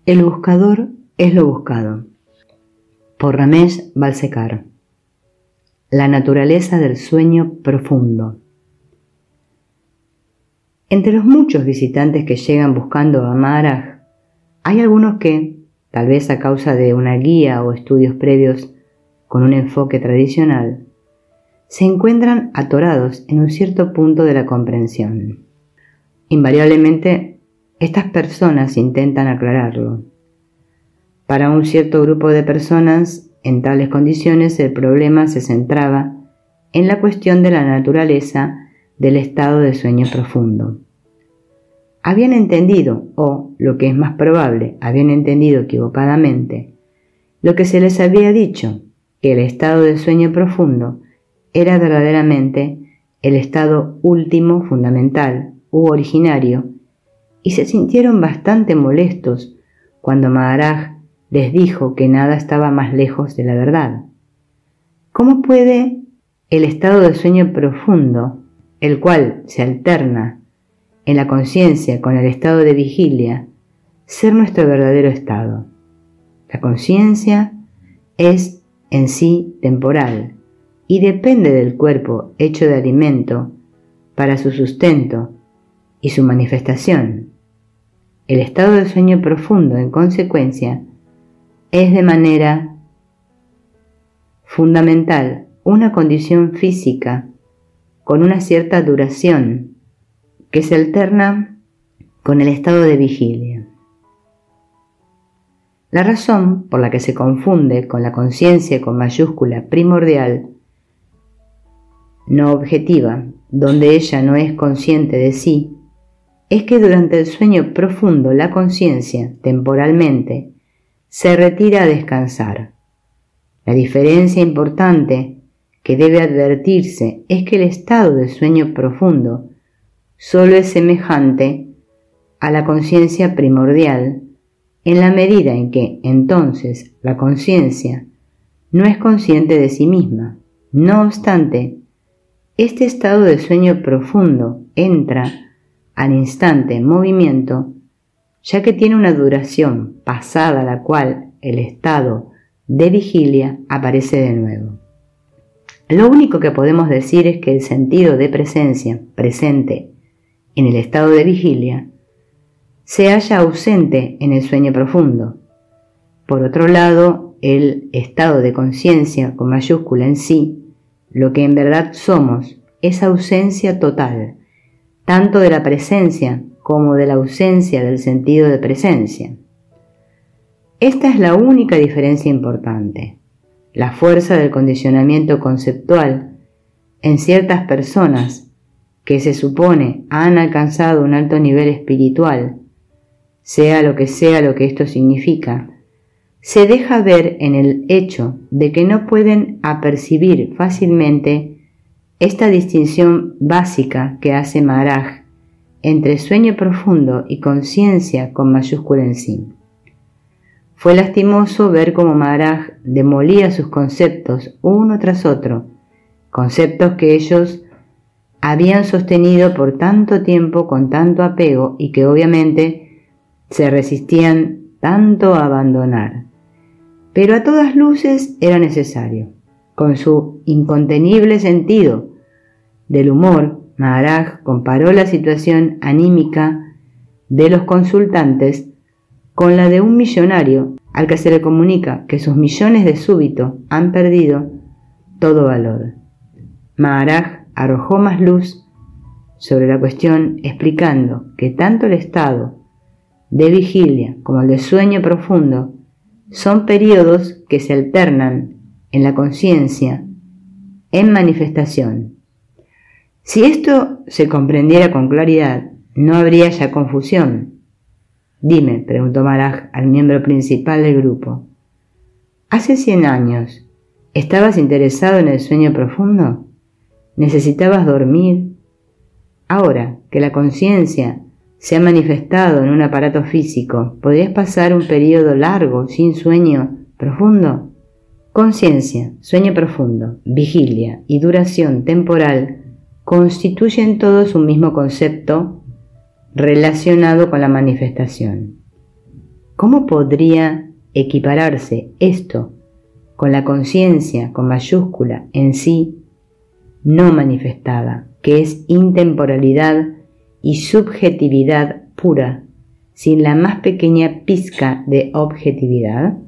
El buscador es lo buscado. Por Ramesh Balsekar. La naturaleza del sueño profundo. Entre los muchos visitantes que llegan buscando a Maharaj, hay algunos que, tal vez a causa de una guía o estudios previos con un enfoque tradicional, se encuentran atorados en un cierto punto de la comprensión. Invariablemente, estas personas intentan aclararlo. Para un cierto grupo de personas, en tales condiciones, el problema se centraba en la cuestión de la naturaleza del estado de sueño profundo. Habían entendido, o, lo que es más probable, habían entendido equivocadamente, lo que se les había dicho, que el estado de sueño profundo era verdaderamente el estado último, fundamental u originario, y se sintieron bastante molestos cuando Maharaj les dijo que nada estaba más lejos de la verdad. ¿Cómo puede el estado de sueño profundo, el cual se alterna en la conciencia con el estado de vigilia, ser nuestro verdadero estado? La conciencia es en sí temporal y depende del cuerpo hecho de alimento para su sustento y su manifestación. El estado de sueño profundo, en consecuencia, es de manera fundamental una condición física con una cierta duración que se alterna con el estado de vigilia. La razón por la que se confunde con la conciencia con mayúscula primordial, no objetiva, donde ella no es consciente de sí, es que durante el sueño profundo la conciencia, temporalmente, se retira a descansar. La diferencia importante que debe advertirse es que el estado de sueño profundo solo es semejante a la conciencia primordial en la medida en que, entonces, la conciencia no es consciente de sí misma. No obstante, este estado de sueño profundo entra al instante en movimiento, ya que tiene una duración pasada la cual el estado de vigilia aparece de nuevo. Lo único que podemos decir es que el sentido de presencia presente en el estado de vigilia se halla ausente en el sueño profundo. Por otro lado, el estado de conciencia con mayúscula en sí, lo que en verdad somos, es ausencia total, tanto de la presencia como de la ausencia del sentido de presencia. Esta es la única diferencia importante. La fuerza del condicionamiento conceptual en ciertas personas que se supone han alcanzado un alto nivel espiritual, sea lo que esto significa, se deja ver en el hecho de que no pueden apercibir fácilmente esta distinción básica que hace Maharaj entre sueño profundo y conciencia con mayúscula en sí. Fue lastimoso ver cómo Maharaj demolía sus conceptos uno tras otro, conceptos que ellos habían sostenido por tanto tiempo con tanto apego y que obviamente se resistían tanto a abandonar. Pero a todas luces era necesario. Con su incontenible sentido del humor, Maharaj comparó la situación anímica de los consultantes con la de un millonario al que se le comunica que sus millones de súbito han perdido todo valor. Maharaj arrojó más luz sobre la cuestión explicando que tanto el estado de vigilia como el de sueño profundo son periodos que se alternan en la conciencia en manifestación. Si esto se comprendiera con claridad, no habría ya confusión. Dime, preguntó Maharaj al miembro principal del grupo, ¿hace 100 años estabas interesado en el sueño profundo? ¿Necesitabas dormir? Ahora que la conciencia se ha manifestado en un aparato físico, ¿podrías pasar un periodo largo sin sueño profundo? Conciencia, sueño profundo, vigilia y duración temporal constituyen todos un mismo concepto relacionado con la manifestación. ¿Cómo podría equipararse esto con la conciencia con mayúscula en sí no manifestada, que es intemporalidad y subjetividad pura, sin la más pequeña pizca de objetividad?